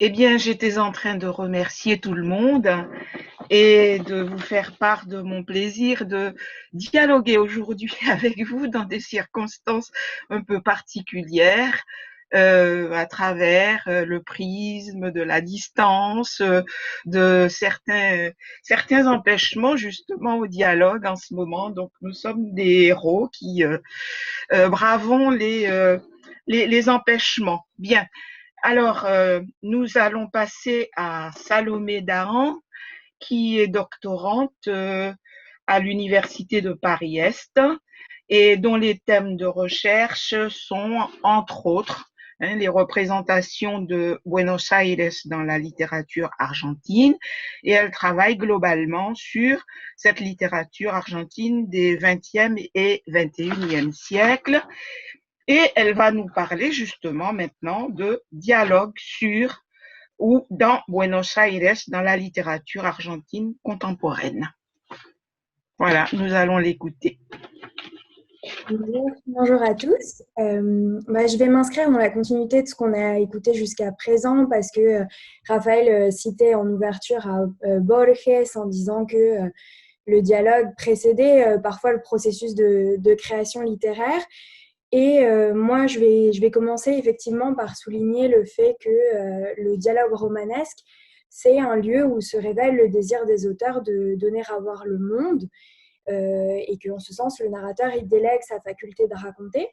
Eh bien, j'étais en train de remercier tout le monde et de vous faire part de mon plaisir de dialoguer aujourd'hui avec vous dans des circonstances un peu particulières, à travers le prisme de la distance, de certains empêchements justement au dialogue en ce moment. Donc, nous sommes des héros qui bravons les empêchements. Bien. Alors, nous allons passer à Salomé Dahan, qui est doctorante à l'Université de Paris-Est et dont les thèmes de recherche sont, entre autres, les représentations de Buenos Aires dans la littérature argentine, et elle travaille globalement sur cette littérature argentine des 20e et 21e siècles. Et elle va nous parler justement maintenant de dialogue sur ou dans Buenos Aires dans la littérature argentine contemporaine. Voilà, nous allons l'écouter. Bonjour à tous. Je vais m'inscrire dans la continuité de ce qu'on a écouté jusqu'à présent parce que Raphaël citait en ouverture à Borges en disant que le dialogue précédait parfois le processus de création littéraire. Et moi, je vais commencer effectivement par souligner le fait que le dialogue romanesque, c'est un lieu où se révèle le désir des auteurs de donner à voir le monde et qu'en ce sens, le narrateur, il délègue sa faculté de raconter.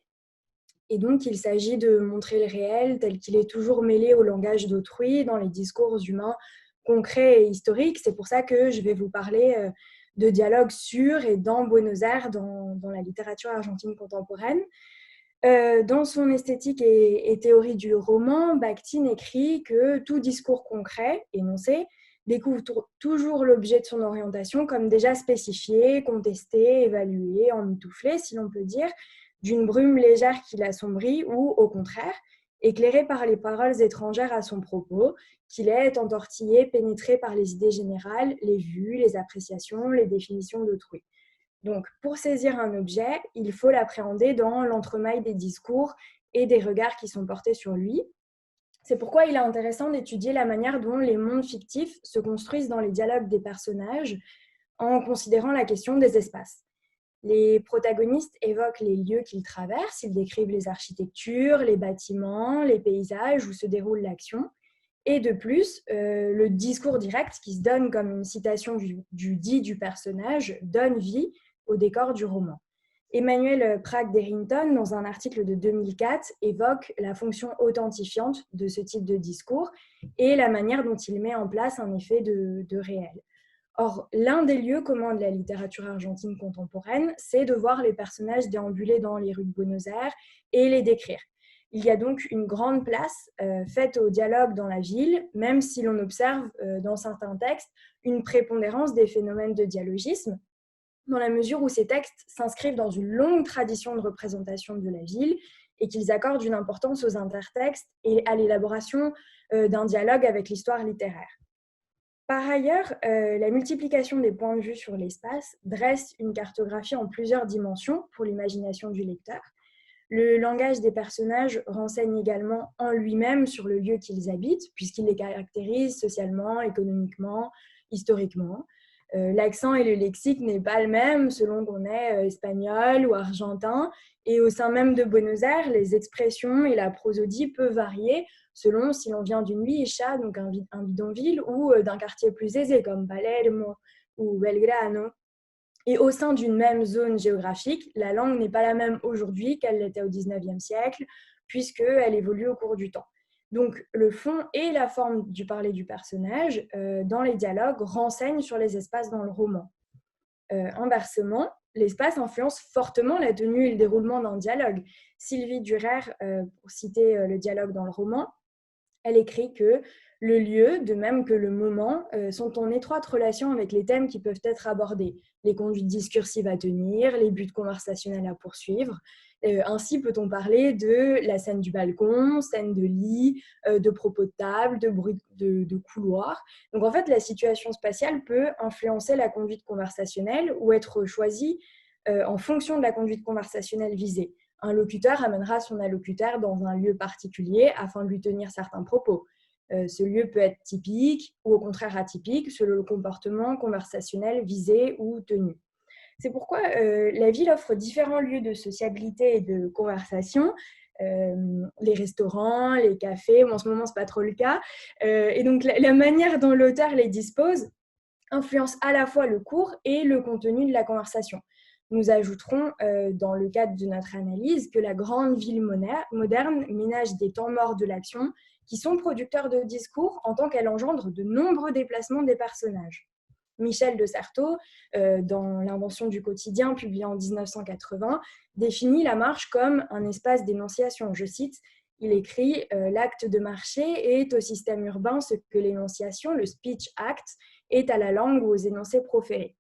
Et donc, il s'agit de montrer le réel tel qu'il est toujours mêlé au langage d'autrui, dans les discours humains concrets et historiques. C'est pour ça que je vais vous parler de dialogue sur et dans Buenos Aires, dans la littérature argentine contemporaine. Dans son esthétique et théorie du roman, Bakhtin écrit que tout discours concret, énoncé, découvre toujours l'objet de son orientation comme déjà spécifié, contesté, évalué, emmitouflé, si l'on peut dire, d'une brume légère qui l'assombrit ou, au contraire, éclairé par les paroles étrangères à son propos, qu'il est entortillé, pénétré par les idées générales, les vues, les appréciations, les définitions d'autrui. Donc, pour saisir un objet, il faut l'appréhender dans l'entremaille des discours et des regards qui sont portés sur lui. C'est pourquoi il est intéressant d'étudier la manière dont les mondes fictifs se construisent dans les dialogues des personnages en considérant la question des espaces. Les protagonistes évoquent les lieux qu'ils traversent, ils décrivent les architectures, les bâtiments, les paysages où se déroule l'action. Et de plus, le discours direct qui se donne comme une citation du dit du personnage donne vie au décor du roman. Emmanuel Prague-Derrington, dans un article de 2004, évoque la fonction authentifiante de ce type de discours et la manière dont il met en place un effet de réel. Or, l'un des lieux communs de la littérature argentine contemporaine, c'est de voir les personnages déambuler dans les rues de Buenos Aires et les décrire. Il y a donc une grande place faite au dialogue dans la ville, même si l'on observe dans certains textes une prépondérance des phénomènes de dialogisme, dans la mesure où ces textes s'inscrivent dans une longue tradition de représentation de la ville et qu'ils accordent une importance aux intertextes et à l'élaboration d'un dialogue avec l'histoire littéraire. Par ailleurs, la multiplication des points de vue sur l'espace dresse une cartographie en plusieurs dimensions pour l'imagination du lecteur. Le langage des personnages renseigne également en lui-même sur le lieu qu'ils habitent, puisqu'il les caractérise socialement, économiquement, historiquement. L'accent et le lexique n'est pas le même selon qu'on est espagnol ou argentin. Et au sein même de Buenos Aires, les expressions et la prosodie peuvent varier selon si l'on vient d'une villa, donc un bidonville, ou d'un quartier plus aisé comme Palermo ou Belgrano. Et au sein d'une même zone géographique, la langue n'est pas la même aujourd'hui qu'elle l'était au XIXe siècle, puisqu'elle évolue au cours du temps. Donc, le fond et la forme du parler du personnage dans les dialogues renseignent sur les espaces dans le roman. Inversement, l'espace influence fortement la tenue et le déroulement d'un dialogue. Sylvie Durer, pour citer le dialogue dans le roman, elle écrit que le lieu, de même que le moment, sont en étroite relation avec les thèmes qui peuvent être abordés, les conduites discursives à tenir, les buts conversationnels à poursuivre. Ainsi peut-on parler de la scène du balcon, scène de lit, de propos de table, de bruit de couloir. Donc en fait, la situation spatiale peut influencer la conduite conversationnelle ou être choisie en fonction de la conduite conversationnelle visée. Un locuteur amènera son allocuteur dans un lieu particulier afin de lui tenir certains propos. Ce lieu peut être typique ou au contraire atypique selon le comportement conversationnel visé ou tenu. C'est pourquoi la ville offre différents lieux de sociabilité et de conversation. Les restaurants, les cafés, en ce moment, ce n'est pas trop le cas. Et donc, la manière dont l'auteur les dispose influence à la fois le cours et le contenu de la conversation. Nous ajouterons, dans le cadre de notre analyse, que la grande ville moderne ménage des temps morts de l'action qui sont producteurs de discours en tant qu'elle engendre de nombreux déplacements des personnages. Michel de Certeau, dans L'invention du quotidien, publié en 1980, définit la marche comme un espace d'énonciation. Je cite, il écrit « L'acte de marcher est au système urbain ce que l'énonciation, le speech act, est à la langue ou aux énoncés proférés.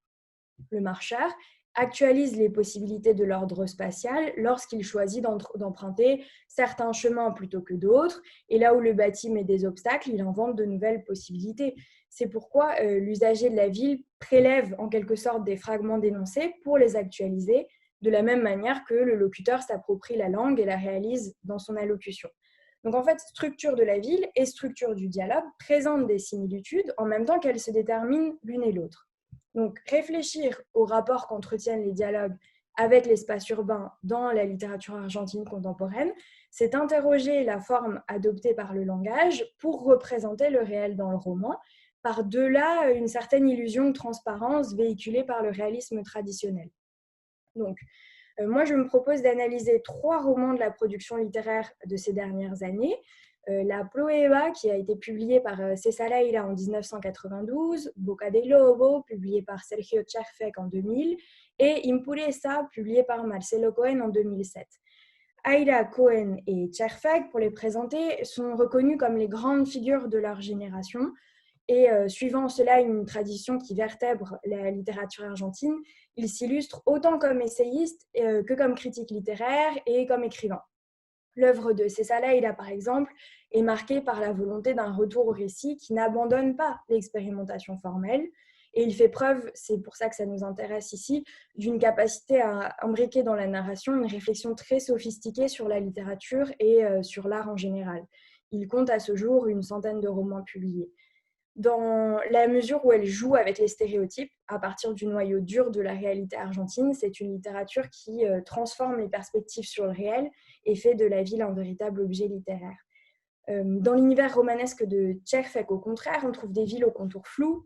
Le marcheur actualise les possibilités de l'ordre spatial lorsqu'il choisit d'emprunter certains chemins plutôt que d'autres, et là où le bâti met des obstacles, il invente de nouvelles possibilités. C'est pourquoi l'usager de la ville prélève en quelque sorte des fragments d'énoncés pour les actualiser, de la même manière que le locuteur s'approprie la langue et la réalise dans son allocution. Donc en fait, structure de la ville et structure du dialogue présentent des similitudes en même temps qu'elles se déterminent l'une et l'autre. Donc réfléchir au rapport qu'entretiennent les dialogues avec l'espace urbain dans la littérature argentine contemporaine, c'est interroger la forme adoptée par le langage pour représenter le réel dans le roman, par-delà une certaine illusion de transparence véhiculée par le réalisme traditionnel. Donc, moi, je me propose d'analyser 3 romans de la production littéraire de ces dernières années. La Prueba, qui a été publiée par César Aira en 1992, Boca del Lobo, publié par Sergio Cherfek en 2000, et Impureza, publié par Marcelo Cohen en 2007. Aira, Cohen et Cherfek, pour les présenter, sont reconnus comme les grandes figures de leur génération, et suivant cela une tradition qui vertèbre la littérature argentine, il s'illustre autant comme essayiste que comme critique littéraire et comme écrivain. L'œuvre de César Aira, par exemple, est marquée par la volonté d'un retour au récit qui n'abandonne pas l'expérimentation formelle, et il fait preuve, c'est pour ça que ça nous intéresse ici, d'une capacité à imbriquer dans la narration une réflexion très sophistiquée sur la littérature et sur l'art en général. Il compte à ce jour une centaine de romans publiés. Dans la mesure où elle joue avec les stéréotypes, à partir du noyau dur de la réalité argentine, c'est une littérature qui transforme les perspectives sur le réel et fait de la ville un véritable objet littéraire. Dans l'univers romanesque de Cherfek, au contraire, on trouve des villes aux contours flous.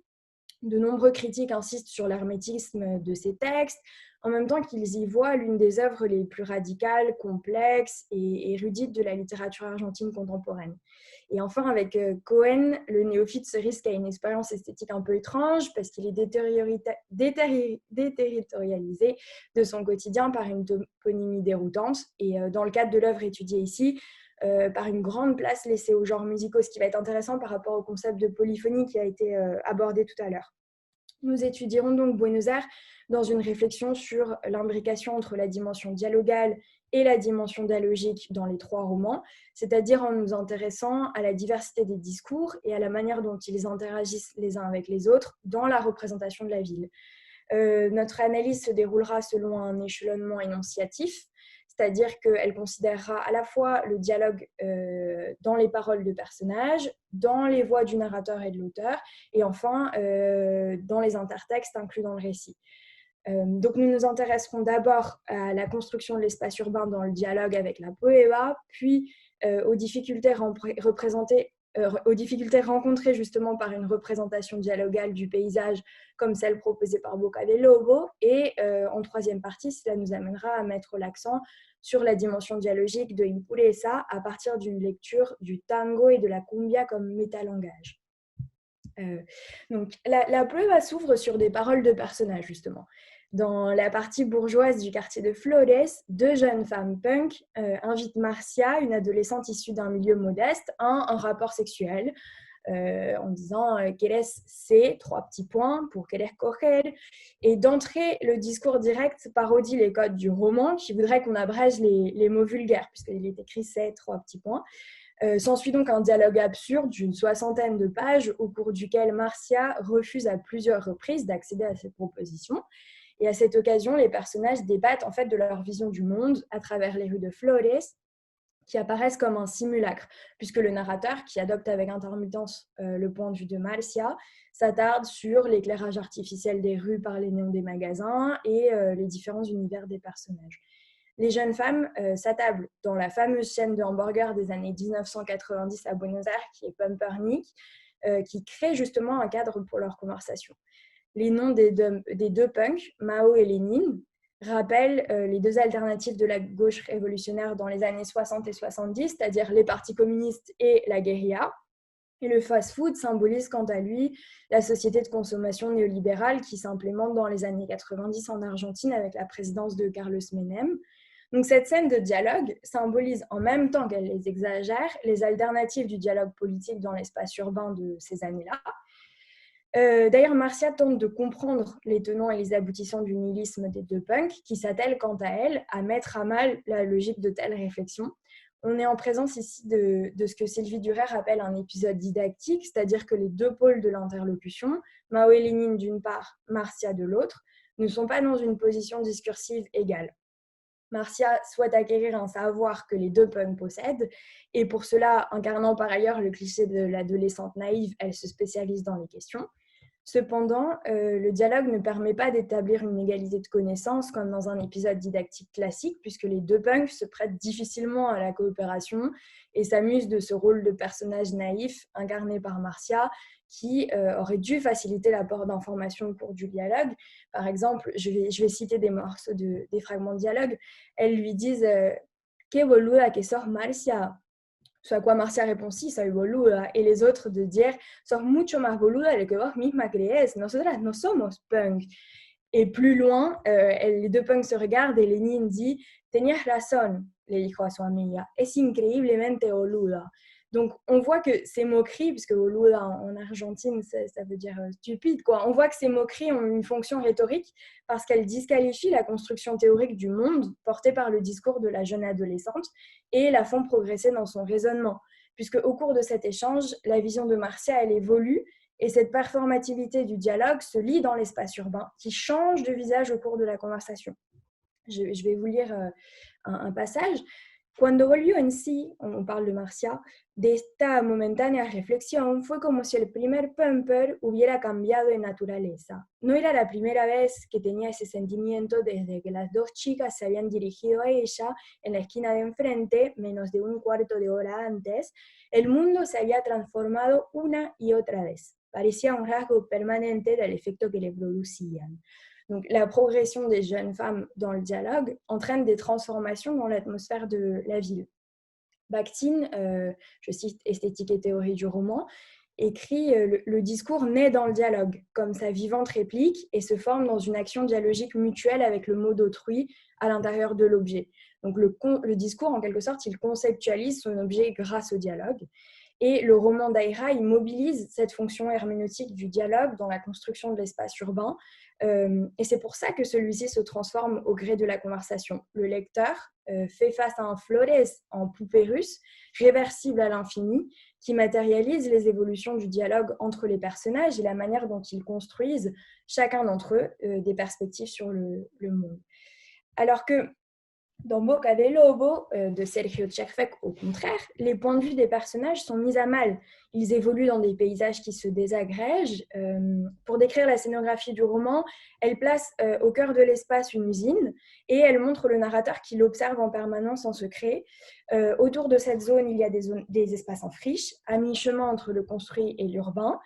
De nombreux critiques insistent sur l'hermétisme de ces textes, en même temps qu'ils y voient l'une des œuvres les plus radicales, complexes et érudites de la littérature argentine contemporaine. Et enfin, avec Cohen, le néophyte se risque à une expérience esthétique un peu étrange parce qu'il est déterritorialisé de son quotidien par une toponymie déroutante. Et dans le cadre de l'œuvre étudiée ici, par une grande place laissée aux genres musicaux, ce qui va être intéressant par rapport au concept de polyphonie qui a été abordé tout à l'heure. Nous étudierons donc Buenos Aires dans une réflexion sur l'imbrication entre la dimension dialogale et la dimension dialogique dans les 3 romans, c'est-à-dire en nous intéressant à la diversité des discours et à la manière dont ils interagissent les uns avec les autres dans la représentation de la ville. Notre analyse se déroulera selon un échelonnement énonciatif, c'est-à-dire qu'elle considérera à la fois le dialogue dans les paroles de personnages, dans les voix du narrateur et de l'auteur, et enfin dans les intertextes inclus dans le récit. Donc nous nous intéresserons d'abord à la construction de l'espace urbain dans le dialogue avec la poéba, puis aux difficultés rencontrées justement par une représentation dialogale du paysage comme celle proposée par Boca del Lobo. Et en 3e partie, cela nous amènera à mettre l'accent sur la dimension dialogique de Impureza à partir d'une lecture du tango et de la cumbia comme métalangage. Donc, la prueba s'ouvre sur des paroles de personnages, justement. Dans la partie bourgeoise du quartier de Flores, 2 jeunes femmes punk invitent Marcia, une adolescente issue d'un milieu modeste, à un rapport sexuel en disant « Quieres ser ?», 3 petits points, pour « Quieres coger ?» Et d'entrée, le discours direct parodie les codes du roman qui voudrait qu'on abrège les mots vulgaires, puisqu'il est écrit « c'est », 3 petits points. S'ensuit donc un dialogue absurde d'une 60aine de pages au cours duquel Marcia refuse à plusieurs reprises d'accéder à cette proposition. Et à cette occasion, les personnages débattent en fait de leur vision du monde à travers les rues de Flores, qui apparaissent comme un simulacre, puisque le narrateur, qui adopte avec intermittence le point de vue de Marcia, s'attarde sur l'éclairage artificiel des rues par les néons des magasins et les différents univers des personnages. Les jeunes femmes s'attablent dans la fameuse chaîne de hamburgers des années 1990 à Buenos Aires, qui est Pumpernickel, qui crée justement un cadre pour leur conversation. Les noms des deux punks, Mao et Lénine, rappellent les deux alternatives de la gauche révolutionnaire dans les années 60 et 70, c'est-à-dire les partis communistes et la guérilla. Et le fast-food symbolise quant à lui la société de consommation néolibérale qui s'implémente dans les années 90 en Argentine avec la présidence de Carlos Menem. Donc cette scène de dialogue symbolise en même temps qu'elle les exagère les alternatives du dialogue politique dans l'espace urbain de ces années-là. D'ailleurs, Marcia tente de comprendre les tenants et les aboutissants du nihilisme des deux punks, qui s'attellent quant à elle à mettre à mal la logique de telles réflexions. On est en présence ici de ce que Sylvie Durer appelle un épisode didactique, c'est-à-dire que les deux pôles de l'interlocution, Mao et Lénine d'une part, Marcia de l'autre, ne sont pas dans une position discursive égale. Marcia souhaite acquérir un savoir que les deux punks possèdent, et pour cela, incarnant par ailleurs le cliché de l'adolescente naïve, elle se spécialise dans les questions. Cependant, le dialogue ne permet pas d'établir une égalité de connaissances comme dans un épisode didactique classique, puisque les deux punks se prêtent difficilement à la coopération et s'amusent de ce rôle de personnage naïf incarné par Marcia, qui aurait dû faciliter l'apport d'informations au cours du dialogue. Par exemple, je vais citer des morceaux des fragments de dialogue. Elles lui disent « Que boluda que sos, Marcia ?» Ce à quoi Marcia répond « Si, soy boluda », et les autres de dire « Sos mucho más boluda de lo que vos misma crees, nosotras no somos punk ». Et plus loin, les deux punks se regardent et Lénine dit « Tenías razón », le dijo a su amiga, « es increíblemente boluda ». Donc, on voit que ces moqueries, puisque boluda en Argentine, ça veut dire stupide, quoi. On voit que ces moqueries ont une fonction rhétorique parce qu'elles disqualifient la construction théorique du monde portée par le discours de la jeune adolescente et la font progresser dans son raisonnement. Puisque au cours de cet échange, la vision de Marcia, elle évolue et cette performativité du dialogue se lit dans l'espace urbain qui change de visage au cours de la conversation. Je vais vous lire un passage. Cuando volvió en sí, on parle de Marcia, de esta momentánea reflexión, fue como si el primer pumper hubiera cambiado de naturaleza. No era la primera vez que tenía ese sentimiento desde que las dos chicas se habían dirigido a ella en la esquina de enfrente, menos de un cuarto de hora antes. El mundo se había transformado una y otra vez. Parecía un rasgo permanente del efecto que le producían. Donc, la progression des jeunes femmes dans le dialogue entraîne des transformations dans l'atmosphère de la ville. Bakhtin, je cite Esthétique et théorie du roman, écrit le discours naît dans le dialogue, comme sa vivante réplique, et se forme dans une action dialogique mutuelle avec le mot d'autrui à l'intérieur de l'objet. Donc le discours, en quelque sorte, il conceptualise son objet grâce au dialogue. Et le roman d'Aïra, il mobilise cette fonction herméneutique du dialogue dans la construction de l'espace urbain. Et c'est pour ça que celui-ci se transforme au gré de la conversation. Le lecteur fait face à un Flores en poupée russe, réversible à l'infini, qui matérialise les évolutions du dialogue entre les personnages et la manière dont ils construisent, chacun d'entre eux, des perspectives sur le monde. Alors que dans Boca del Lobo de Sergio Tcherfek, au contraire, les points de vue des personnages sont mis à mal. Ils évoluent dans des paysages qui se désagrègent. Pour décrire la scénographie du roman, elle place au cœur de l'espace une usine et elle montre le narrateur qui l'observe en permanence en secret. Autour de cette zone, il y a des espaces en friche, à mi-chemin entre le construit et l'urbain.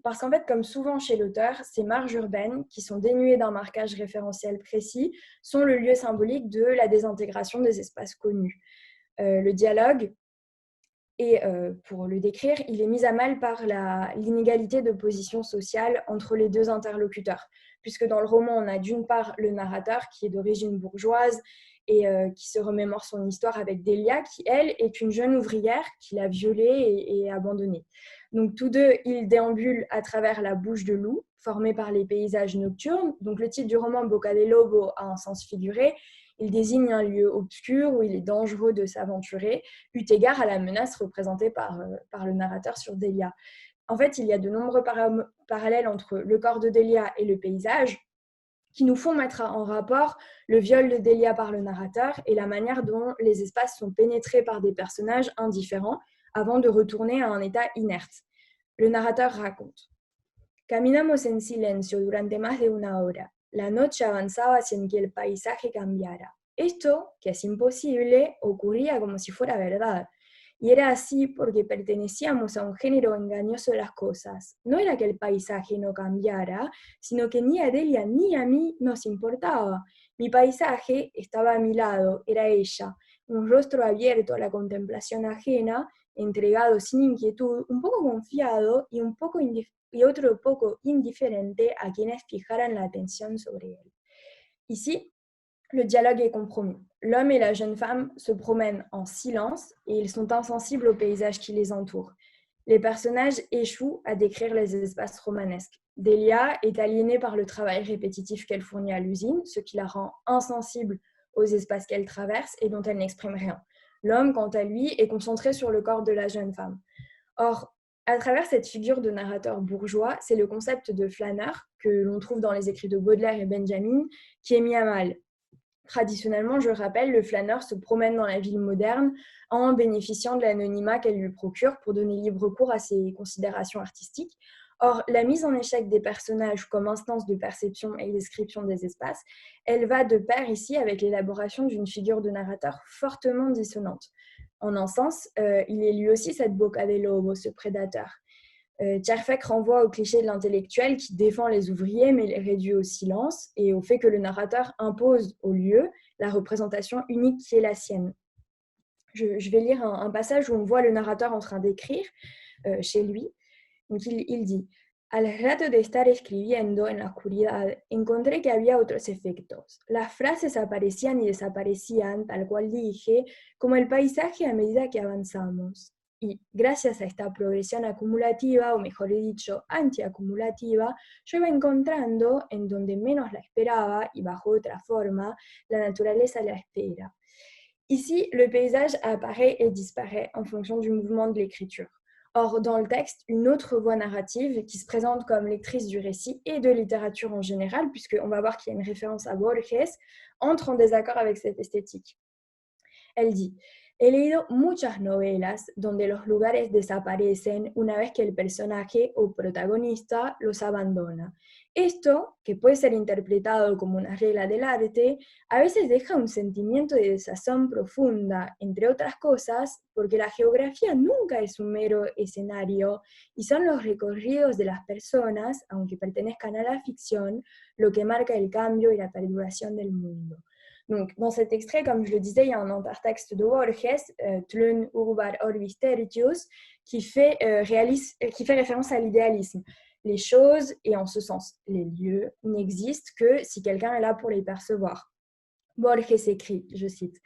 Parce qu'en fait, comme souvent chez l'auteur, ces marges urbaines, qui sont dénuées d'un marquage référentiel précis, sont le lieu symbolique de la désintégration des espaces connus. Le dialogue, et pour le décrire, il est mis à mal par l'inégalité de position sociale entre les deux interlocuteurs, puisque dans le roman, on a d'une part le narrateur qui est d'origine bourgeoise et qui se remémore son histoire avec Delia, qui, elle, est une jeune ouvrière qu'il a violée et abandonnée. Donc, tous deux, ils déambulent à travers la bouche de loup, formée par les paysages nocturnes. Donc, le titre du roman, Boca del Lobo, a un sens figuré. Il désigne un lieu obscur où il est dangereux de s'aventurer, eu égard à la menace représentée par le narrateur sur Delia. En fait, il y a de nombreux parallèles entre le corps de Delia et le paysage, qui nous font mettre en rapport le viol de Delia par le narrateur et la manière dont les espaces sont pénétrés par des personnages indifférents avant de retourner à un état inerte. Le narrateur raconte. Caminamos en silencio durante más de una hora. La noche avanzaba sin que el paisaje cambiara. Esto, que es imposible, ocurría como si fuera verdad. Y era así porque pertenecíamos a un género engañoso de las cosas. No era que el paisaje no cambiara, sino que ni a Delia ni a mí nos importaba. Mi paisaje estaba a mi lado, era ella, un rostro abierto a la contemplación ajena, entregado sin inquietud, un poco confiado y otro poco indiferente a quienes fijaran la atención sobre él. Ici, le dialogue est compromis. L'homme et la jeune femme se promènent en silence et ils sont insensibles au paysage qui les entoure. Les personnages échouent à décrire les espaces romanesques. Delia est aliénée par le travail répétitif qu'elle fournit à l'usine, ce qui la rend insensible aux espaces qu'elle traverse et dont elle n'exprime rien. L'homme, quant à lui, est concentré sur le corps de la jeune femme. Or, à travers cette figure de narrateur bourgeois, c'est le concept de flâneur, que l'on trouve dans les écrits de Baudelaire et Benjamin, qui est mis à mal. Traditionnellement, je rappelle, le flâneur se promène dans la ville moderne en bénéficiant de l'anonymat qu'elle lui procure pour donner libre cours à ses considérations artistiques. Or, la mise en échec des personnages comme instance de perception et description des espaces, elle va de pair ici avec l'élaboration d'une figure de narrateur fortement dissonante. En un sens, il est lui aussi cette boca de lobo, ce prédateur. Tcherfek renvoie au cliché de l'intellectuel qui défend les ouvriers mais les réduit au silence et au fait que le narrateur impose au lieu la représentation unique qui est la sienne. Je vais lire un passage où on voit le narrateur en train d'écrire chez lui. Donc il dit Al rato de estar escribiendo en la oscuridad, encontré que había otros efectos. Las frases aparecían y desaparecían, tal cual dije, como el paisaje a medida que avanzamos. Y gracias a esta progresión acumulativa, o mejor dicho, antiacumulativa, yo iba encontrando, en donde menos la esperaba y bajo otra forma, la naturaleza la espera. Ici, le paysage apparaît et disparaît en fonction du mouvement de l'écriture. Or, dans le texte, une autre voix narrative qui se présente comme lectrice du récit et de littérature en général, puisqu'on va voir qu'il y a une référence à Borges, entre en désaccord avec cette esthétique. Elle dit He leído muchas novelas donde los lugares desaparecen una vez que el personaje o protagonista los abandona. Esto, que puede ser interpretado como una regla del arte, a veces deja un sentimiento de desazón profunda, entre otras cosas, porque la geografía nunca es un mero escenario y son los recorridos de las personas, aunque pertenezcan a la ficción, lo que marca el cambio y la perduración del mundo. Donc, dans cet extrait, comme je le disais, il y a un intertexte de Borges, Tlön urbar orbis tertius, qui fait référence à l'idéalisme. Les choses, et en ce sens les lieux, n'existent que si quelqu'un est là pour les percevoir. Borges écrit, je cite,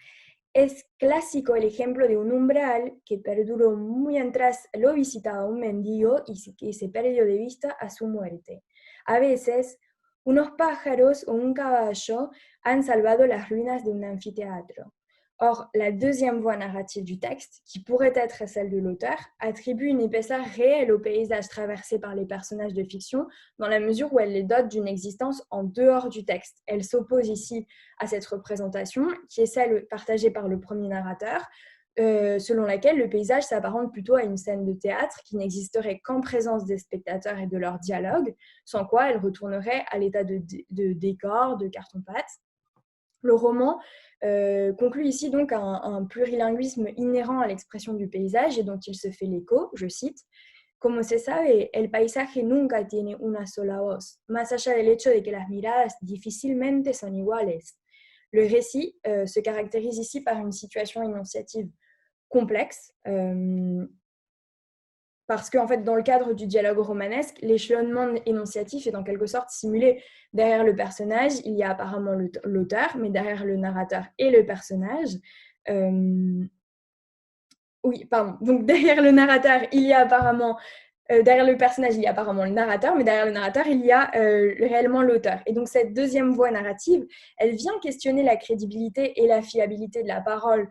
Es clásico el ejemplo de un umbral que perduró mientras lo visitaba un mendigo y que se perdió de vista a su muerte. A veces, unos pájaros o un caballo han salvado las ruinas de un amphithéâtre. Or, la deuxième voie narrative du texte, qui pourrait être celle de l'auteur, attribue une épaisseur réelle au paysage traversé par les personnages de fiction, dans la mesure où elle les dote d'une existence en dehors du texte. Elle s'oppose ici à cette représentation, qui est celle partagée par le premier narrateur, selon laquelle le paysage s'apparente plutôt à une scène de théâtre qui n'existerait qu'en présence des spectateurs et de leur dialogue, sans quoi elle retournerait à l'état de décor, de carton-pâte. Le roman conclut ici donc un plurilinguisme inhérent à l'expression du paysage et dont il se fait l'écho, je cite, Como se sabe, el paisaje nunca tiene una sola voz, más allá del hecho de que las miradas difícilmente son iguales. Le récit se caractérise ici par une situation énonciative complexe, parce qu'en fait, dans le cadre du dialogue romanesque, l'échelonnement énonciatif est en quelque sorte simulé. Derrière le personnage, il y a apparemment l'auteur, mais derrière le narrateur et le personnage... Donc derrière le narrateur, il y a apparemment... derrière le personnage, il y a apparemment le narrateur, mais derrière le narrateur, il y a réellement l'auteur. Et donc cette deuxième voie narrative, elle vient questionner la crédibilité et la fiabilité de la parole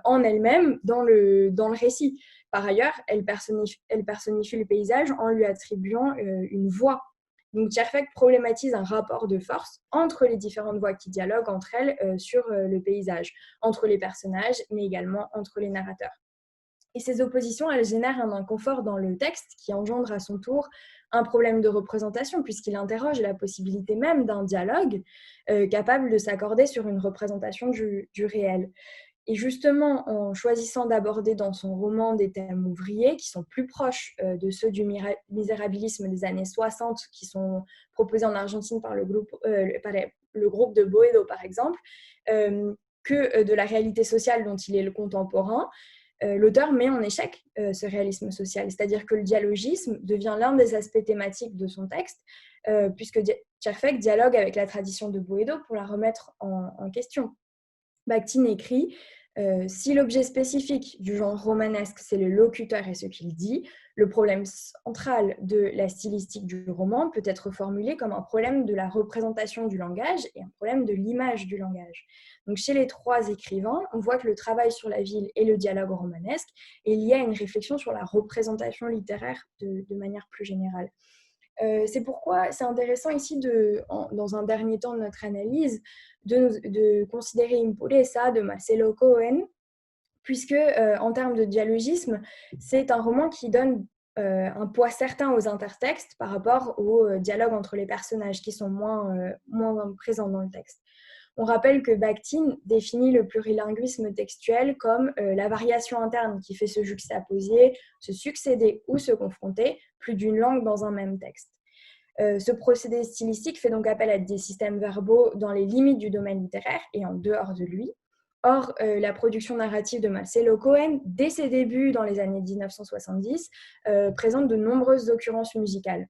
en elle-même dans le récit. Par ailleurs, elle personnifie le paysage en lui attribuant une voix. Donc Tcherfek problématise un rapport de force entre les différentes voix qui dialoguent entre elles sur le paysage, entre les personnages, mais également entre les narrateurs. Et ces oppositions, elles génèrent un inconfort dans le texte qui engendre à son tour un problème de représentation, puisqu'il interroge la possibilité même d'un dialogue capable de s'accorder sur une représentation du réel. Et justement, en choisissant d'aborder dans son roman des thèmes ouvriers qui sont plus proches de ceux du misérabilisme des années 60, qui sont proposés en Argentine par le groupe de Boedo, par exemple, que de la réalité sociale dont il est le contemporain, l'auteur met en échec ce réalisme social. C'est-à-dire que le dialogisme devient l'un des aspects thématiques de son texte, puisque Tcherfek dialogue avec la tradition de Boedo pour la remettre en question. Bakhtin écrit si l'objet spécifique du genre romanesque, c'est le locuteur et ce qu'il dit, le problème central de la stylistique du roman peut être formulé comme un problème de la représentation du langage et un problème de l'image du langage. Donc, chez les trois écrivains, on voit que le travail sur la ville et le dialogue romanesque est lié à une réflexion sur la représentation littéraire de manière plus générale. C'est pourquoi c'est intéressant ici, dans un dernier temps de notre analyse, de considérer Impureza de Marcelo Cohen, puisque en termes de dialogisme, c'est un roman qui donne un poids certain aux intertextes par rapport aux dialogues entre les personnages qui sont moins présents dans le texte. On rappelle que Bakhtin définit le plurilinguisme textuel comme la variation interne qui fait se juxtaposer, se succéder ou se confronter plus d'une langue dans un même texte. Ce procédé stylistique fait donc appel à des systèmes verbaux dans les limites du domaine littéraire et en dehors de lui. Or, la production narrative de Marcelo Cohen, dès ses débuts dans les années 1970, présente de nombreuses occurrences musicales.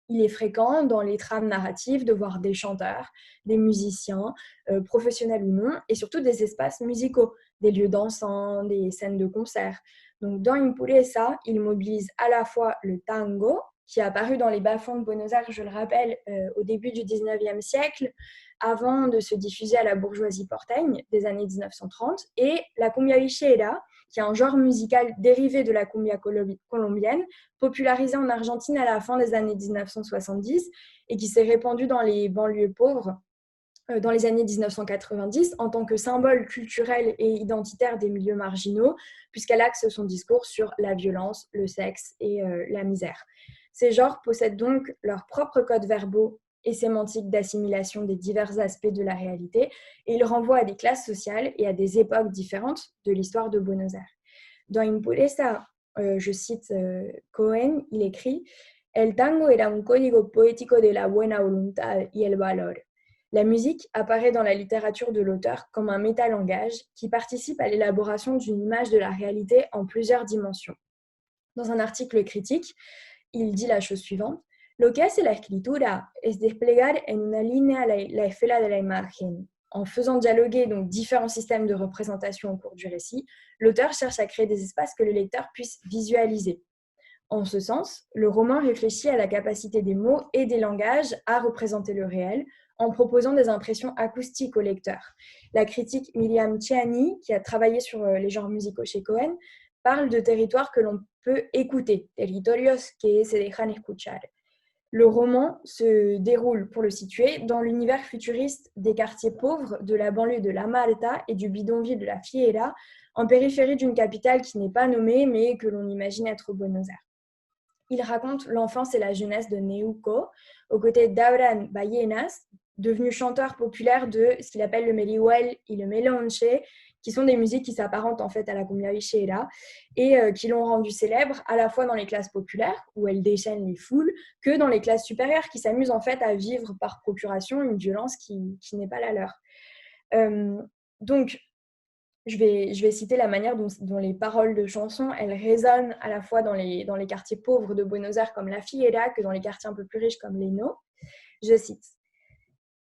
Il est fréquent dans les trames narratives de voir des chanteurs, des musiciens, professionnels ou non, et surtout des espaces musicaux, des lieux dansants, des scènes de concert. Donc dans Impureza, il mobilise à la fois le tango, qui est apparu dans les bas-fonds de Buenos Aires, je le rappelle, au début du 19e siècle, avant de se diffuser à la bourgeoisie portegne des années 1930, et la cumbia villera, qui est un genre musical dérivé de la cumbia colombienne, popularisé en Argentine à la fin des années 1970 et qui s'est répandu dans les banlieues pauvres dans les années 1990 en tant que symbole culturel et identitaire des milieux marginaux, puisqu'elle axe son discours sur la violence, le sexe et la misère. Ces genres possèdent donc leurs propres codes verbaux et sémantiques d'assimilation des divers aspects de la réalité, et ils renvoient à des classes sociales et à des époques différentes de l'histoire de Buenos Aires. Dans Impureza, je cite Cohen, il écrit « El tango era un código poético de la buena voluntad y el valor ». La musique apparaît dans la littérature de l'auteur comme un métalangage qui participe à l'élaboration d'une image de la réalité en plusieurs dimensions. Dans un article critique, il dit la chose suivante: Lo que hace la escritura es desplegar en una línea la esfera de la imagen. En faisant dialoguer donc différents systèmes de représentation au cours du récit, l'auteur cherche à créer des espaces que le lecteur puisse visualiser. En ce sens, le roman réfléchit à la capacité des mots et des langages à représenter le réel en proposant des impressions acoustiques au lecteur. La critique Miriam Chiani, qui a travaillé sur les genres musicaux chez Cohen, parle de territoires que l'on peut écouter, territorios que se dejan escuchar. Le roman se déroule, pour le situer, dans l'univers futuriste des quartiers pauvres de la banlieue de La Marta et du bidonville de la Fiera, en périphérie d'une capitale qui n'est pas nommée, mais que l'on imagine être Buenos Aires. Il raconte l'enfance et la jeunesse de Neuco, aux côtés d'Abraham Ballenas, devenu chanteur populaire de ce qu'il appelle le Melihuel et le Melonche, qui sont des musiques qui s'apparentent en fait à la cumbia villera et qui l'ont rendu célèbre à la fois dans les classes populaires, où elle déchaîne les foules, que dans les classes supérieures, qui s'amusent en fait à vivre par procuration une violence qui n'est pas la leur. Donc, je vais citer la manière dont les paroles de chansons, elles résonnent à la fois dans les quartiers pauvres de Buenos Aires comme la Fiera, que dans les quartiers un peu plus riches comme Leno. Je cite: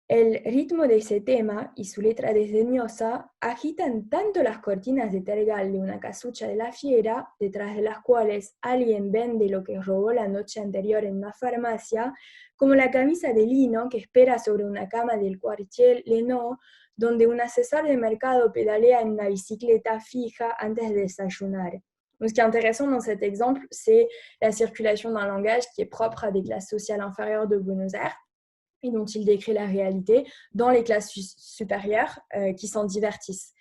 El ritmo de ese tema y su letra desdeñosa agitan tanto las cortinas de tergal de una casucha de la Fiera, detrás de las cuales alguien vende lo que robó la noche anterior en una farmacia, como la camisa de lino que espera sobre una cama del cuartier Leno, donde un asesor de mercado pedalea en una bicicleta fija antes de desayunar. Donc, ce qui est intéressant dans cet exemple, c'est la circulation d'un langage qui est propre à des classes sociales inférieures de Buenos Aires et dont il décrit la réalité dans les classes supérieures qui s'en divertissent.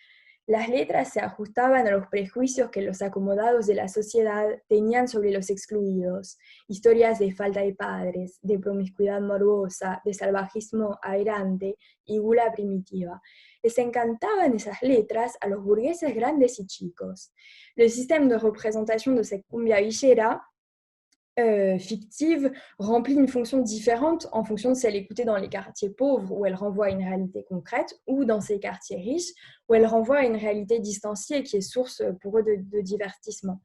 Las letras se ajustaban a los prejuicios que los acomodados de la sociedad tenían sobre los excluidos, historias de falta de padres, de promiscuidad morbosa, de salvajismo aberrante y gula primitiva. Les encantaban esas letras a los burgueses grandes y chicos. Le système de représentation de cette cumbia villera fictive remplit une fonction différente en fonction de si elle est écoutée dans les quartiers pauvres où elle renvoie à une réalité concrète ou dans ces quartiers riches où elle renvoie à une réalité distanciée qui est source pour eux de divertissement.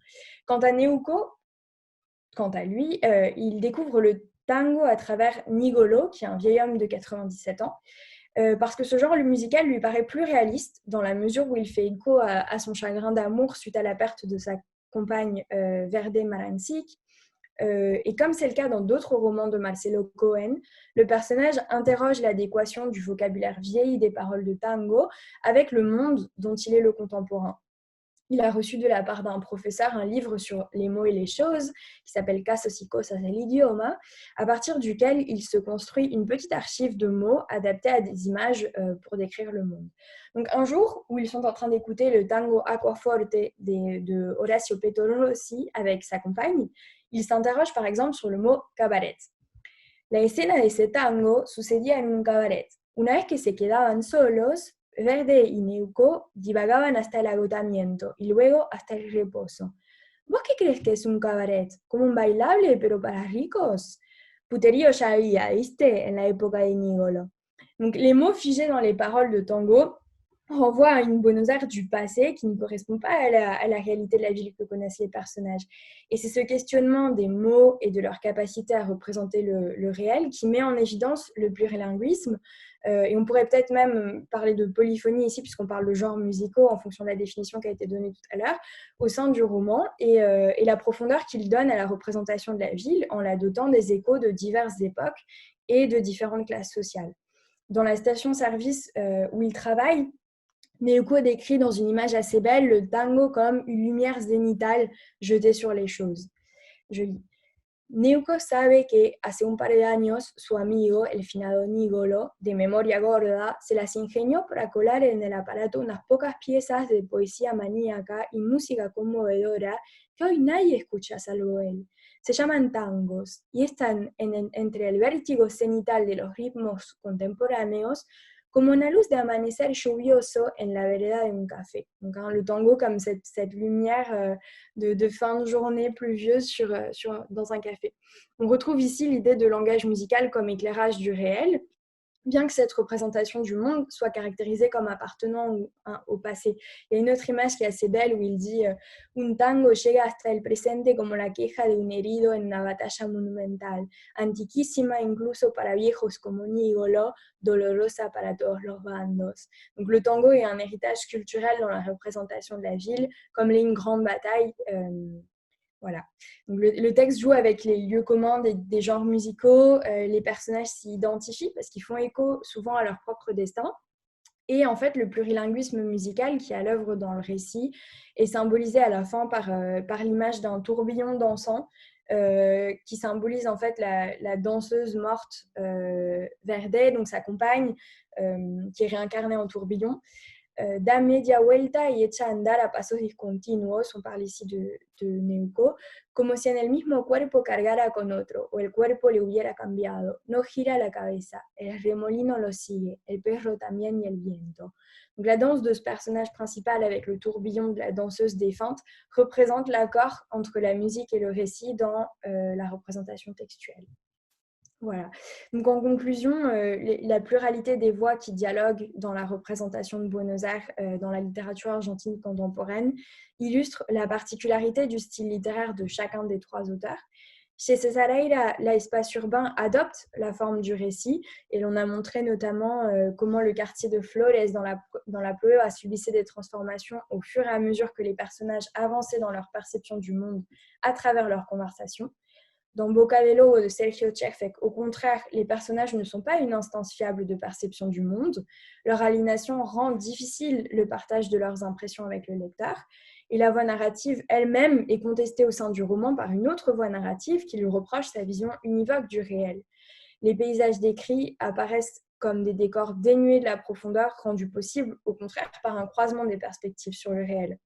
Quant à Neuco, quant à lui, il découvre le tango à travers Nigolo, qui est un vieil homme de 97 ans, parce que ce genre musical lui paraît plus réaliste dans la mesure où il fait écho à son chagrin d'amour suite à la perte de sa compagne Verde Marancic. Et comme c'est le cas dans d'autres romans de Marcelo Cohen, le personnage interroge l'adéquation du vocabulaire vieilli des paroles de tango avec le monde dont il est le contemporain. Il a reçu de la part d'un professeur un livre sur les mots et les choses qui s'appelle Casos y cosas del idioma, à partir duquel il se construit une petite archive de mots adaptés à des images pour décrire le monde. Donc un jour où ils sont en train d'écouter le tango Aquaforte de Horacio Petorossi avec sa compagne, il s'interroge par exemple sur le mot cabaret. La escena de ese tango sucedía en un cabaret. Una vez que se quedaban solos, Verde y Neuco divagaban hasta el agotamiento y luego hasta el reposo. ¿Vos qué crees que es un cabaret? ¿Como un bailable, pero para ricos? Puterío ya había, ¿viste? En la época de Nigolo. Donc, les mots figés dans les paroles de tango renvoient à une Buenos Aires du passé qui ne correspond pas à la réalité de la ville que connaissent les personnages. Et c'est ce questionnement des mots et de leur capacité à représenter le réel qui met en évidence le plurilinguisme. Et on pourrait peut-être même parler de polyphonie ici, puisqu'on parle de genres musicaux en fonction de la définition qui a été donnée tout à l'heure, au sein du roman, et la profondeur qu'il donne à la représentation de la ville en la dotant des échos de diverses époques et de différentes classes sociales. Dans la station-service où il travaille, Neuco décrit dans une image assez belle le tango comme une lumière zénitale jetée sur les choses. Je lis. Neuco sabe que hace un par de años su amigo, el finado Nigolo, de memoria gorda, se las ingenió para colar en el aparato unas pocas piezas de poesía maníaca y música conmovedora que hoy nadie escucha salvo él. Se llaman tangos y están entre el vértigo cenital de los ritmos contemporáneos como una luz de amanecer lluvioso en la vereda de un café. Donc, le tango comme cette lumière de fin de journée pluvieuse dans un café. On retrouve ici l'idée de langage musical comme éclairage du réel, bien que cette représentation du monde soit caractérisée comme appartenant au passé. Il y a une autre image qui est assez belle où il dit « Un tango llega hasta el presente como la queja de un herido en una batalla monumental, antiquísima incluso para viejos como Nigolo, dolorosa para todos los bandos. » Donc le tango est un héritage culturel dans la représentation de la ville, comme l'est une grande bataille. Voilà. Donc le texte joue avec les lieux communs des genres musicaux, les personnages s'y identifient parce qu'ils font écho souvent à leur propre destin. Et en fait, le plurilinguisme musical qui est à l'œuvre dans le récit est symbolisé à la fin par l'image d'un tourbillon dansant qui symbolise en fait la danseuse morte Verde, donc sa compagne, qui est réincarnée en tourbillon. Da media vuelta y echa a andar a pasos discontinuos, on parle ici de Neuco, como si en el mismo cuerpo cargara con otro, o el cuerpo le hubiera cambiado. No gira la cabeza, el remolino lo sigue, el perro también y el viento. Donc la danse de ce personnage principal avec le tourbillon de la danseuse défunte représente l'accord entre la musique et le récit dans la représentation textuelle. Voilà. Donc en conclusion, la pluralité des voix qui dialoguent dans la représentation de Buenos Aires dans la littérature argentine contemporaine illustre la particularité du style littéraire de chacun des trois auteurs. Chez Cesareira, l'espace urbain adopte la forme du récit et l'on a montré notamment comment le quartier de Flores dans la Pleu a subissé des transformations au fur et à mesure que les personnages avançaient dans leur perception du monde à travers leurs conversations. Dans Boca de Lobo de Sergio Tchekfek, au contraire, les personnages ne sont pas une instance fiable de perception du monde. Leur aliénation rend difficile le partage de leurs impressions avec le lecteur. Et la voix narrative elle-même est contestée au sein du roman par une autre voix narrative qui lui reproche sa vision univoque du réel. Les paysages décrits apparaissent comme des décors dénués de la profondeur, rendus possibles au contraire par un croisement des perspectives sur le réel.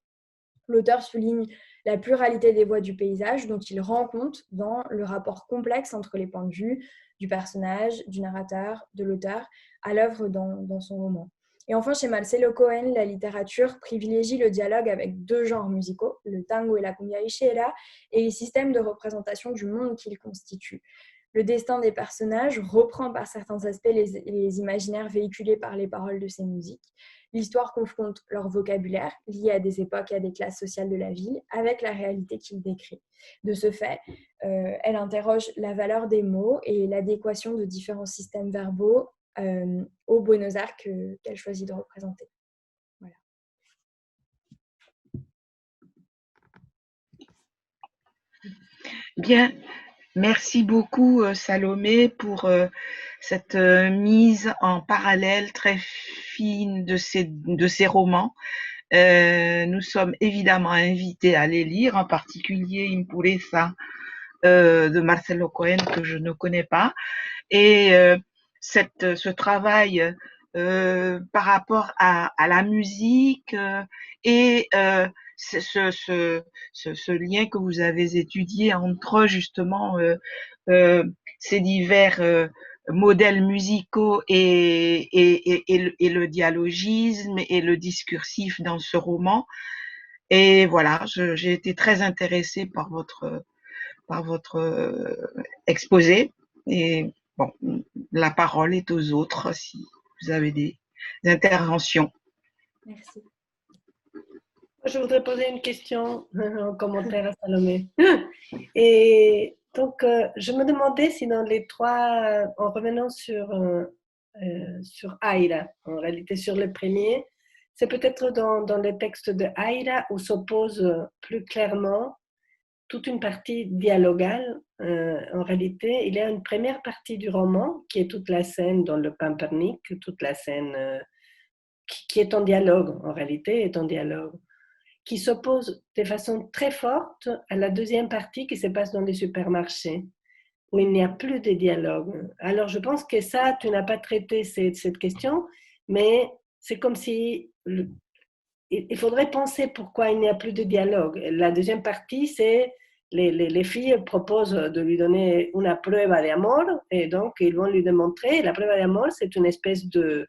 L'auteur souligne la pluralité des voix du paysage dont il rend compte dans le rapport complexe entre les points de vue du personnage, du narrateur, de l'auteur à l'œuvre dans son roman. Et enfin, chez Marcelo Cohen, la littérature privilégie le dialogue avec deux genres musicaux, le tango et la cumbia villera, et les systèmes de représentation du monde qu'ils constituent. Le destin des personnages reprend par certains aspects les imaginaires véhiculés par les paroles de ces musiques. L'histoire confronte leur vocabulaire, lié à des époques et à des classes sociales de la ville, avec la réalité qu'il décrit. De ce fait, elle interroge la valeur des mots et l'adéquation de différents systèmes verbaux au Buenos Aires qu'elle choisit de représenter. Voilà. Bien, merci beaucoup Salomé pour cette mise en parallèle très fine de ces romans. Nous sommes évidemment invités à les lire, en particulier Impureza de Marcelo Cohen que je ne connais pas. Et ce travail par rapport à la musique et ce lien que vous avez étudié entre justement ces divers modèles musicaux et le dialogisme et le discursif dans ce roman. Et voilà, j'ai été très intéressée par votre exposé. Et bon, la parole est aux autres si vous avez des interventions. Merci. Je voudrais poser une question en commentaire à Salomé. Et donc, je me demandais si dans les trois, en revenant sur Aira, en réalité sur le premier, c'est peut-être dans les textes de Aira où s'oppose plus clairement toute une partie dialogale. En réalité, il y a une première partie du roman qui est toute la scène dans le Pampernick, toute la scène qui est en dialogue, en réalité, est en dialogue, qui s'oppose de façon très forte à la deuxième partie qui se passe dans les supermarchés, où il n'y a plus de dialogue. Alors, je pense que ça, tu n'as pas traité cette question, mais c'est comme si il faudrait penser pourquoi il n'y a plus de dialogue. La deuxième partie, c'est les filles proposent de lui donner une prueba de amor, et donc ils vont lui démontrer. La prueba de amor, c'est une espèce de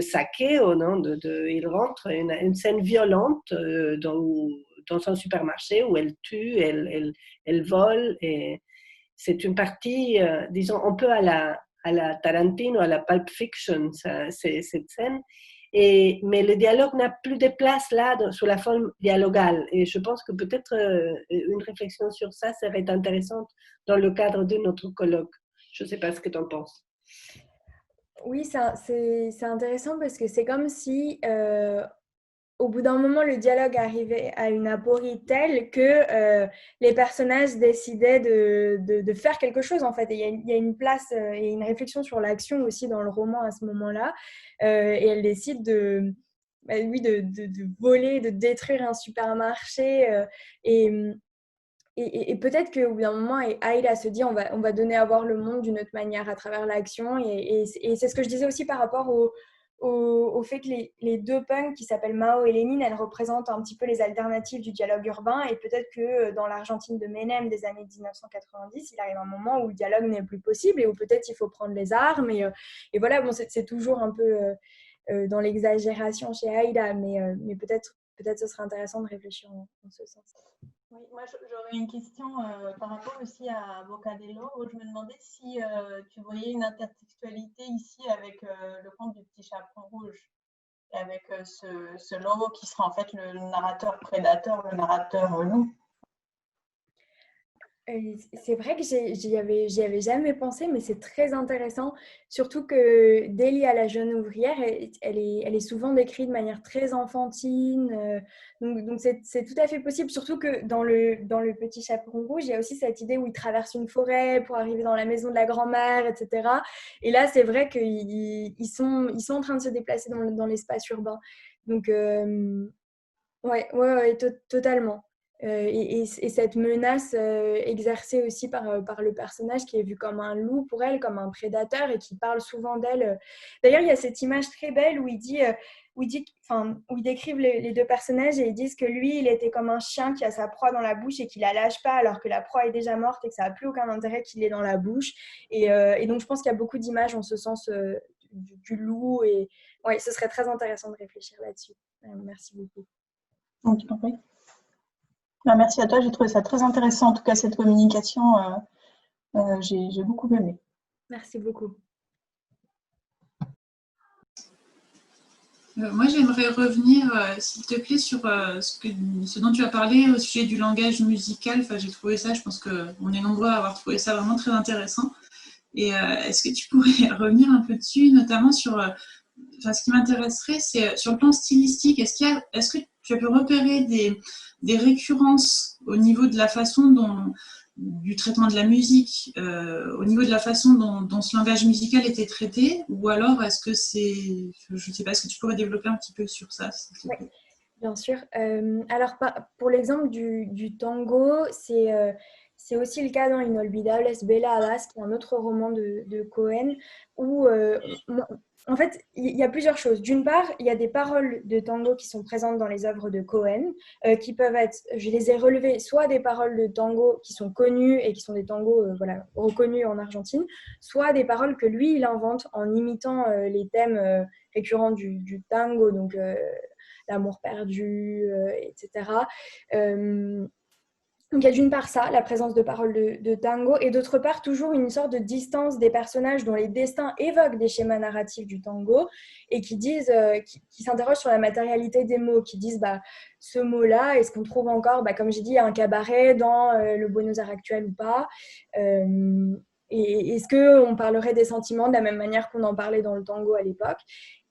saqueo, non? Il rentre une scène violente dans un supermarché où elle tue, elle vole. Et c'est une partie, disons, un peu à la Tarantino, à la Pulp Fiction, cette scène. Mais le dialogue n'a plus de place là, sous la forme dialogale. Et je pense que peut-être une réflexion sur ça serait intéressante dans le cadre de notre colloque. Je ne sais pas ce que tu en penses. Oui, c'est intéressant parce que c'est comme si, au bout d'un moment, le dialogue arrivait à une aporie telle que les personnages décidaient de faire quelque chose, en fait. Et il y a une place et une réflexion sur l'action aussi dans le roman à ce moment-là. Et elle décide oui, de voler, de détruire un supermarché. Et peut-être qu'au bout d'un moment, Aïda se dit on va donner à voir le monde d'une autre manière à travers l'action. Et c'est ce que je disais aussi par rapport au fait que les deux punks qui s'appellent Mao et Lénine, elles représentent un petit peu les alternatives du dialogue urbain. Et peut-être que dans l'Argentine de Menem des années 1990, il arrive un moment où le dialogue n'est plus possible et où peut-être il faut prendre les armes. Et voilà, bon, c'est toujours un peu dans l'exagération chez Aïda, mais peut-être ce serait intéressant de réfléchir en ce sens. Oui, moi j'aurais une question par rapport aussi à Bocadello, où je me demandais si tu voyais une intertextualité ici avec le conte du petit chaperon rouge, et avec ce logo qui sera en fait le narrateur prédateur, le narrateur loup. C'est vrai que j'y avais jamais pensé, mais c'est très intéressant. Surtout que Délie à la jeune ouvrière, elle est souvent décrite de manière très enfantine. Donc c'est tout à fait possible. Surtout que dans le Petit Chaperon Rouge, il y a aussi cette idée où il traverse une forêt pour arriver dans la maison de la grand-mère, etc. Et là, c'est vrai qu'ils sont en train de se déplacer dans l'espace urbain. Donc, Ouais, totalement. Et cette menace exercée aussi par le personnage qui est vu comme un loup pour elle, comme un prédateur et qui parle souvent d'elle. D'ailleurs, il y a cette image très belle où ils décrivent les deux personnages et ils disent que lui, il était comme un chien qui a sa proie dans la bouche et qui la lâche pas alors que la proie est déjà morte et que ça n'a plus aucun intérêt qu'il l'ait dans la bouche. Et donc, je pense qu'il y a beaucoup d'images en ce sens du loup. Et ouais, ce serait très intéressant de réfléchir là-dessus. Merci beaucoup. Donc, oui. Merci à toi, j'ai trouvé ça très intéressant, en tout cas cette communication, j'ai beaucoup aimé. Merci beaucoup. Moi, j'aimerais revenir, s'il te plaît, sur ce dont tu as parlé au sujet du langage musical. Enfin, j'ai trouvé ça, je pense qu'on est nombreux à avoir trouvé ça vraiment très intéressant. Et est-ce que tu pourrais revenir un peu dessus, notamment sur... ce qui m'intéresserait, c'est sur le plan stylistique. Est-ce que tu as pu repérer des récurrences au niveau de la façon du traitement de la musique, au niveau de la façon dont ce langage musical était traité, ou alors est-ce que je ne sais pas, est-ce que tu pourrais développer un petit peu sur ça, s'il te plaît? Oui, bien sûr. Alors, pour l'exemple du tango, c'est aussi le cas dans Inolvidables Veladas, qui est un autre roman de Cohen, où, en fait, il y a plusieurs choses. D'une part, il y a des paroles de tango qui sont présentes dans les œuvres de Cohen, qui peuvent être, je les ai relevées, soit des paroles de tango qui sont connues et qui sont des tangos reconnus en Argentine, soit des paroles que lui, il invente en imitant les thèmes récurrents du tango, donc l'amour perdu, etc. Donc il y a d'une part ça, la présence de paroles de tango, et d'autre part toujours une sorte de distance des personnages dont les destins évoquent des schémas narratifs du tango et qui disent, qui s'interrogent sur la matérialité des mots, qui disent ce mot-là, est-ce qu'on trouve encore, comme j'ai dit, un cabaret dans le Buenos Aires actuel ou pas, et est-ce qu'on parlerait des sentiments de la même manière qu'on en parlait dans le tango à l'époque.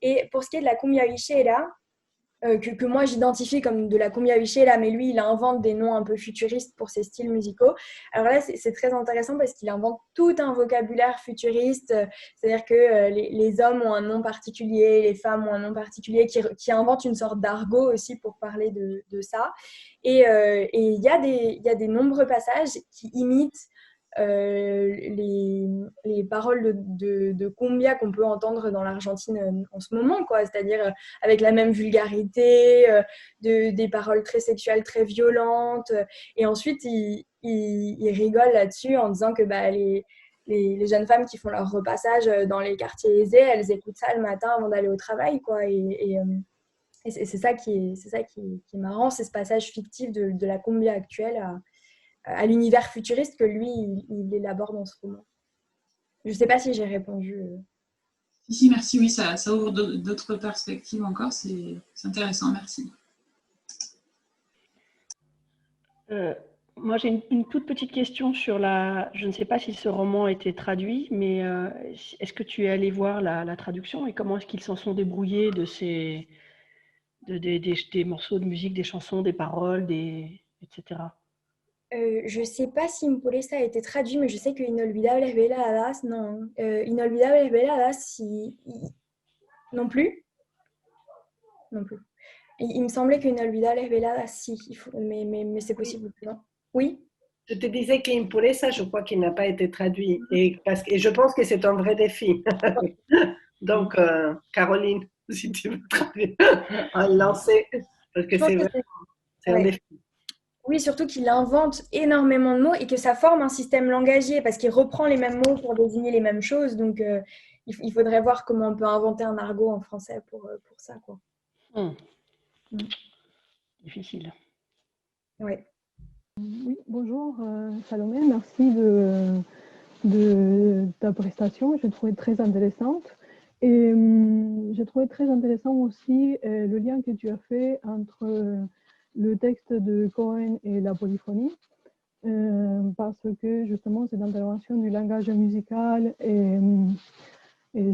Et pour ce qui est de la cumbia villera, que moi j'identifie comme de la cumbia villera, mais lui il invente des noms un peu futuristes pour ses styles musicaux. Alors là c'est très intéressant parce qu'il invente tout un vocabulaire futuriste, c'est-à-dire que les hommes ont un nom particulier, les femmes ont un nom particulier, qui invente une sorte d'argot aussi pour parler de ça. Et il y a des nombreux passages qui imitent les paroles de cumbia qu'on peut entendre dans l'Argentine en ce moment, quoi. C'est-à-dire avec la même vulgarité, des paroles très sexuelles, très violentes. Et ensuite, il rigole là-dessus en disant que les jeunes femmes qui font leur repassage dans les quartiers aisés, elles écoutent ça le matin avant d'aller au travail, quoi. Et c'est ça qui est marrant, c'est ce passage fictif de la cumbia actuelle à l'univers futuriste que lui, il élabore dans ce roman. Je ne sais pas si j'ai répondu. Si, merci, oui, ça ouvre d'autres perspectives encore, c'est intéressant, merci. Moi, j'ai une toute petite question sur je ne sais pas si ce roman a été traduit, mais est-ce que tu es allé voir la traduction et comment est-ce qu'ils s'en sont débrouillés des morceaux de musique, des chansons, des paroles, etc. Je ne sais pas si Impureza a été traduit, mais je sais que Inolvidables Veladas, non. Inolvidables Veladas, non plus. Non plus. Il me semblait que Inolvidables Veladas, si. Mais c'est possible. Oui. Non. Oui. Je te disais qu'Impureza, je crois qu'il n'a pas été traduit. Et je pense que c'est un vrai défi. Donc, Caroline, si tu veux traduire, un lancer, parce que c'est un défi. Oui, surtout qu'il invente énormément de mots et que ça forme un système langagier parce qu'il reprend les mêmes mots pour désigner les mêmes choses. Donc, il faudrait voir comment on peut inventer un argot en français pour ça, quoi. Difficile. Oui. Oui, bonjour Salomé, merci de ta prestation, je l'ai trouvée très intéressante. Et j'ai trouvé très intéressant aussi le lien que tu as fait entre le texte de Cohen et la polyphonie, parce que justement cette intervention du langage musical et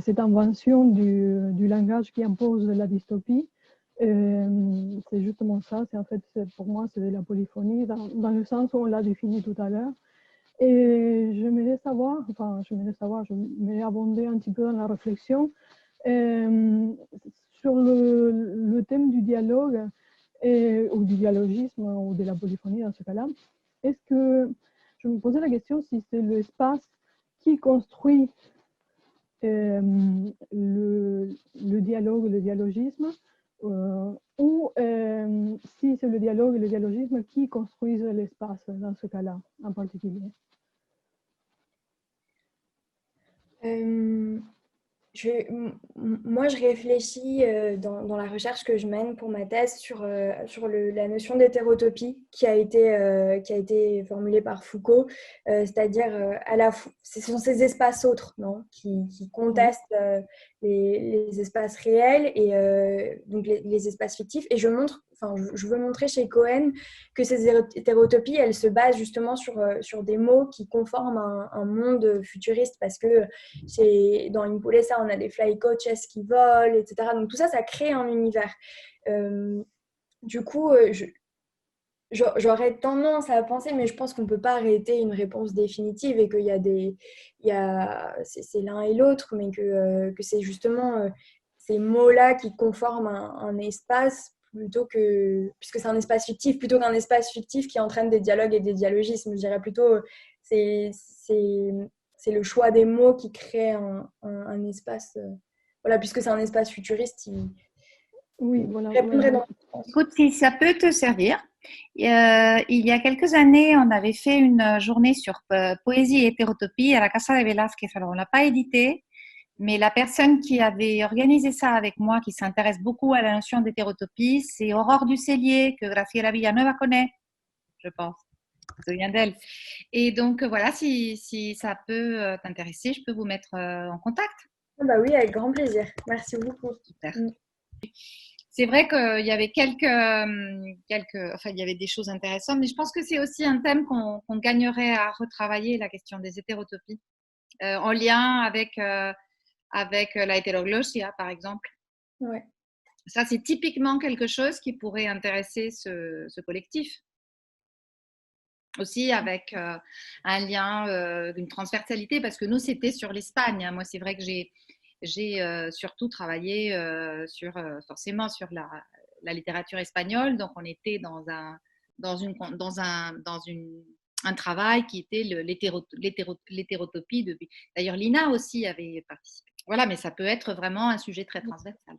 cette invention du langage qui impose la dystopie, c'est justement ça, en fait, pour moi, c'est de la polyphonie, dans le sens où on l'a défini tout à l'heure. Et j'aimerais abonder un petit peu dans la réflexion sur le thème du dialogue. ou du dialogisme ou de la polyphonie dans ce cas-là. Est-ce que je me posais la question si c'est l'espace qui construit le dialogue, le dialogisme, ou si c'est le dialogue et le dialogisme qui construisent l'espace dans ce cas-là en particulier. Moi, je réfléchis dans la recherche que je mène pour ma thèse sur la notion d'hétérotopie qui a été formulée par Foucault, c'est-à-dire ce sont ces espaces autres, non, qui contestent les espaces réels et donc les espaces fictifs. Et je veux montrer chez Cohen que ces hétérotopies, elles se basent justement sur des mots qui conforment un monde futuriste, parce que dans Impulesa, on a des fly coaches qui volent, etc. Donc tout ça, ça crée un univers. Du coup, j'aurais tendance à penser, mais je pense qu'on ne peut pas arrêter une réponse définitive et qu'il y a c'est l'un et l'autre, mais que c'est justement ces mots-là qui conforment un espace puisque c'est un espace fictif, plutôt qu'un espace fictif qui entraîne des dialogues et des dialogismes. Je dirais plutôt, c'est le choix des mots qui crée un espace. Voilà, puisque c'est un espace futuriste, oui, voilà. répondrait dans ce sens. Écoute, si ça peut te servir, il y a quelques années, on avait fait une journée sur poésie et hétérotopie à la Casa de Velázquez. Alors, on ne l'a pas édité, mais la personne qui avait organisé ça avec moi, qui s'intéresse beaucoup à la notion d'hétérotopie, c'est Aurore Ducellier, que Graciela Villanueva connaît, je pense. Je me souviens d'elle. Et donc, voilà, si ça peut t'intéresser, je peux vous mettre en contact. Bah oui, avec grand plaisir. Merci beaucoup. Super. C'est vrai qu'il y avait il y avait des choses intéressantes, mais je pense que c'est aussi un thème qu'on gagnerait à retravailler, la question des hétérotopies, en lien avec la hétéroglossia, par exemple. Ouais. Ça, c'est typiquement quelque chose qui pourrait intéresser ce collectif. Aussi avec un lien, une transversalité, parce que nous, c'était sur l'Espagne. Moi, c'est vrai que j'ai surtout travaillé forcément sur la littérature espagnole. Donc, on était dans un travail qui était l'hétérotopie. D'ailleurs, Lina aussi avait participé. Voilà, mais ça peut être vraiment un sujet très transversal.